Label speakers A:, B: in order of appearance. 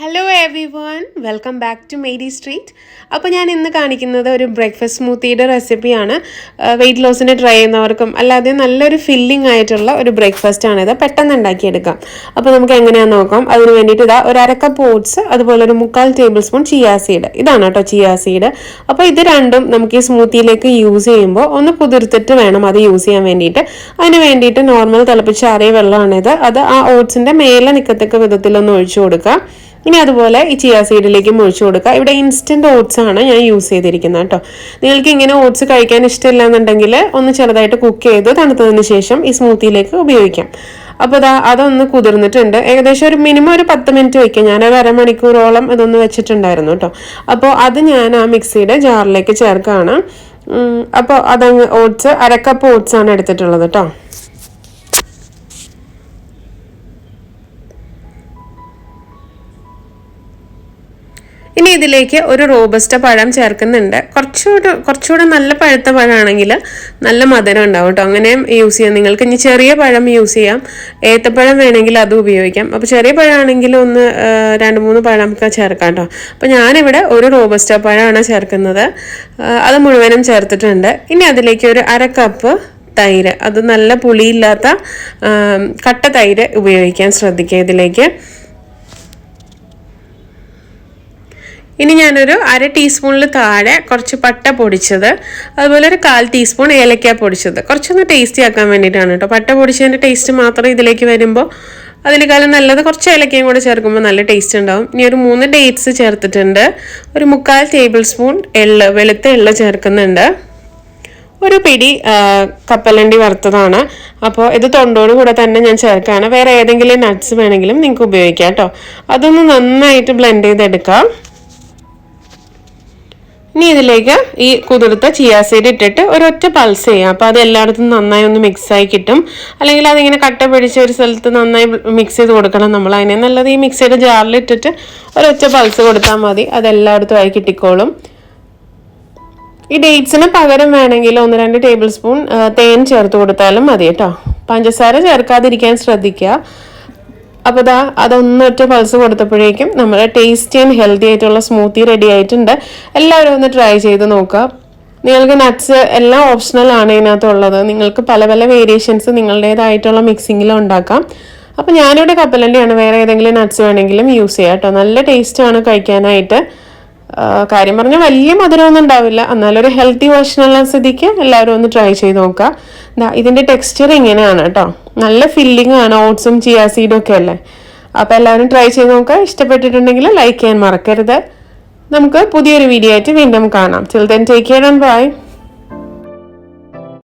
A: Hello everyone, welcome back to Mary Street. അപ്പോൾ ഞാൻ ഇന്ന് കാണിക്കുന്നത് ഒരു ബ്രേക്ക്ഫാസ്റ്റ് സ്മൂത്തിയുടെ റെസിപ്പിയാണ്. വെയിറ്റ് ലോസിന് ട്രൈ ചെയ്യുന്നവർക്കും അല്ലാതെ നല്ലൊരു ഫില്ലിംഗ് ആയിട്ടുള്ള ഒരു ബ്രേക്ക്ഫാസ്റ്റ് ആണ് ഇത്. പെട്ടെന്ന് ഉണ്ടാക്കിയെടുക്കാം. അപ്പോൾ നമുക്ക് എങ്ങനെയാണെന്ന് നോക്കാം. അതിന് വേണ്ടിയിട്ട് ഇതാ ഒരു അര കപ്പ് ഓട്സ്, അതുപോലെ ഒരു 3/4 ടേബിൾ സ്പൂൺ ചിയ സീഡ്. ഇതാണ് കേട്ടോ ചിയ സീഡ്. അപ്പോൾ ഇത് രണ്ടും നമുക്ക് ഈ സ്മൂത്തിയിലേക്ക് യൂസ് ചെയ്യുമ്പോൾ ഒന്ന് കുതിർത്തിട്ട് വേണം അത് യൂസ് ചെയ്യാൻ വേണ്ടിയിട്ട്. അതിന് വേണ്ടിയിട്ട് നോർമൽ തിളപ്പിച്ചാറിയ വെള്ളമാണിത്. അത് ആ ഓട്സിൻ്റെ മേലെ നിൽക്കത്തക്ക വിധത്തിലൊന്ന് ഒഴിച്ചു കൊടുക്കുക. ഇനി അതുപോലെ ഈ ചിയ സീഡിലേക്ക് ഒഴിച്ചു കൊടുക്കുക. ഇവിടെ ഇൻസ്റ്റൻറ്റ് ഓട്സ് ആണ് ഞാൻ യൂസ് ചെയ്തിരിക്കുന്നത് കേട്ടോ. നിങ്ങൾക്ക് ഇങ്ങനെ ഓട്സ് കഴിക്കാൻ ഇഷ്ടമില്ല എന്നുണ്ടെങ്കിൽ ഒന്ന് ചെറുതായിട്ട് കുക്ക് ചെയ്ത് തണുത്തതിന് ശേഷം ഈ സ്മൂത്തിയിലേക്ക് ഉപയോഗിക്കാം. അപ്പോൾ അതൊന്ന് കുതിർന്നിട്ടുണ്ട്. ഏകദേശം ഒരു മിനിമം ഒരു 10 മിനിറ്റ് വയ്ക്കാം. ഞാനൊരു അരമണിക്കൂറോളം ഇതൊന്ന് വെച്ചിട്ടുണ്ടായിരുന്നു കേട്ടോ. അപ്പോൾ അത് ഞാൻ ആ മിക്സിയുടെ ജാറിലേക്ക് ചേർക്കുകയാണ്. അപ്പോൾ അതങ്ങ് ഓട്സ് അര കപ്പ് ഓട്സ് ആണ് എടുത്തിട്ടുള്ളത് കേട്ടോ. ഇനി ഇതിലേക്ക് ഒരു റോബസ്റ്റ പഴം ചേർക്കുന്നുണ്ട്. കുറച്ചുകൂടെ നല്ല പഴുത്ത പഴമാണെങ്കിൽ നല്ല മധുരം ഉണ്ടാവും കേട്ടോ. അങ്ങനെയും യൂസ് ചെയ്യാം. നിങ്ങൾക്ക് ഇനി ചെറിയ പഴം യൂസ് ചെയ്യാം. ഏത്തപ്പഴം വേണമെങ്കിൽ അത് ഉപയോഗിക്കാം. അപ്പോൾ ചെറിയ പഴമാണെങ്കിൽ ഒന്ന് 2-3 പഴമൊക്കെ ചേർക്കാം കേട്ടോ. അപ്പോൾ ഞാനിവിടെ ഒരു റോബസ്റ്റ പഴമാണ് ചേർക്കുന്നത്. അത് മുഴുവനും ചേർത്തിട്ടുണ്ട്. ഇനി അതിലേക്ക് ഒരു അര കപ്പ് തൈര്, അത് നല്ല പുളിയില്ലാത്ത കട്ട തൈര് ഉപയോഗിക്കാൻ ശ്രദ്ധിക്കുക ഇതിലേക്ക്. ഇനി ഞാനൊരു അര ടീസ്പൂണിൽ താഴെ കുറച്ച് പട്ട പൊടിച്ചത്, അതുപോലെ ഒരു 1/4 ടീസ്പൂൺ ഏലക്ക പൊടിച്ചത്, കുറച്ചൊന്ന് ടേസ്റ്റി ആക്കാൻ വേണ്ടിയിട്ടാണ് കേട്ടോ. പട്ട പൊടിച്ചതിൻ്റെ ടേസ്റ്റ് മാത്രം ഇതിലേക്ക് വരുമ്പോൾ അതിനേക്കാളും നല്ലത് കുറച്ച് ഏലക്കയും കൂടെ ചേർക്കുമ്പോൾ നല്ല ടേസ്റ്റ് ഉണ്ടാവും. ഇനി ഒരു 3 ഡേറ്റ്സ് ചേർത്തിട്ടുണ്ട്. ഒരു 3/4 ടേബിൾ സ്പൂൺ എള്ള്, വെളുത്ത എള്ള് ചേർക്കുന്നുണ്ട്. ഒരു പിടി കപ്പലണ്ടി വറുത്തതാണ്. അപ്പോൾ ഇത് തൊണ്ടോട് കൂടെ തന്നെ ഞാൻ ചേർക്കുകയാണ്. വേറെ ഏതെങ്കിലും നട്ട്സ് വേണമെങ്കിലും നിങ്ങൾക്ക് ഉപയോഗിക്കാം കേട്ടോ. അതൊന്ന് നന്നായിട്ട് ബ്ലെൻഡ് ചെയ്തെടുക്കാം. ഇനി ഇതിലേക്ക് ഈ കുതിർത്ത ചിയ സീഡ് ഇട്ടിട്ട് ഒരൊറ്റ പൾസ് ചെയ്യാം. അപ്പോൾ അത് എല്ലായിടത്തും നന്നായി ഒന്ന് മിക്സായി കിട്ടും. അല്ലെങ്കിൽ അതിങ്ങനെ കട്ട പിടിച്ച ഒരു സ്ഥലത്ത് നന്നായി മിക്സ് ചെയ്ത് കൊടുക്കണം നമ്മൾ. അതിനെ നല്ലത് ഈ മിക്സിയുടെ ജാറിൽ ഇട്ടിട്ട് ഒരൊറ്റ പൾസ് കൊടുത്താൽ മതി. അത് എല്ലായിടത്തും ആയി കിട്ടിക്കോളും. ഈ ഡേറ്റ്സിന് പകരം വേണമെങ്കിൽ 1-2 ടേബിൾ സ്പൂൺ തേൻ ചേർത്ത് കൊടുത്താലും മതി കേട്ടോ. പഞ്ചസാര ചേർക്കാതിരിക്കാൻ ശ്രദ്ധിക്കുക. അപ്പോൾ അതൊന്നൊറ്റ പൾസ് കൊടുത്തപ്പോഴേക്കും നമ്മുടെ ടേസ്റ്റി ആൻഡ് ഹെൽത്തി ആയിട്ടുള്ള സ്മൂത്തി റെഡി ആയിട്ടുണ്ട്. എല്ലാവരും ഒന്ന് ട്രൈ ചെയ്ത് നോക്കുക. നിങ്ങൾക്ക് നട്ട്സ് എല്ലാം ഓപ്ഷണൽ ആണ് ഇതിനകത്തുള്ളത്. നിങ്ങൾക്ക് പല പല വേരിയേഷൻസ് നിങ്ങളുടേതായിട്ടുള്ള മിക്സിങ്ങിലും ഉണ്ടാക്കാം. അപ്പോൾ ഞാനിവിടെ കപ്പലണ്ടിയാണ്, വേറെ ഏതെങ്കിലും നട്ട്സ് വേണമെങ്കിലും യൂസ് ചെയ്യാം കേട്ടോ. നല്ല ടേസ്റ്റാണ് കഴിക്കാനായിട്ട്. കാര്യം പറഞ്ഞാൽ വലിയ മധുരമൊന്നും ഉണ്ടാവില്ല, എന്നാലും ഒരു ഹെൽത്തി വേർഷനുള്ള സ്ഥിതിക്ക് എല്ലാവരും ഒന്ന് ട്രൈ ചെയ്ത് നോക്കുക. ഇതിൻ്റെ ടെക്സ്ചർ ഇങ്ങനെയാണ് കേട്ടോ. നല്ല ഫില്ലിംഗ് ആണ്, ഓട്സും ചിയ സീഡും ഒക്കെ അല്ലേ. അപ്പോൾ എല്ലാവരും ട്രൈ ചെയ്ത് നോക്കുക. ഇഷ്ടപ്പെട്ടിട്ടുണ്ടെങ്കിൽ ലൈക്ക് ചെയ്യാൻ മറക്കരുത്. നമുക്ക് പുതിയൊരു വീഡിയോ ആയിട്ട് വീണ്ടും കാണാം. Till then, take care and bye.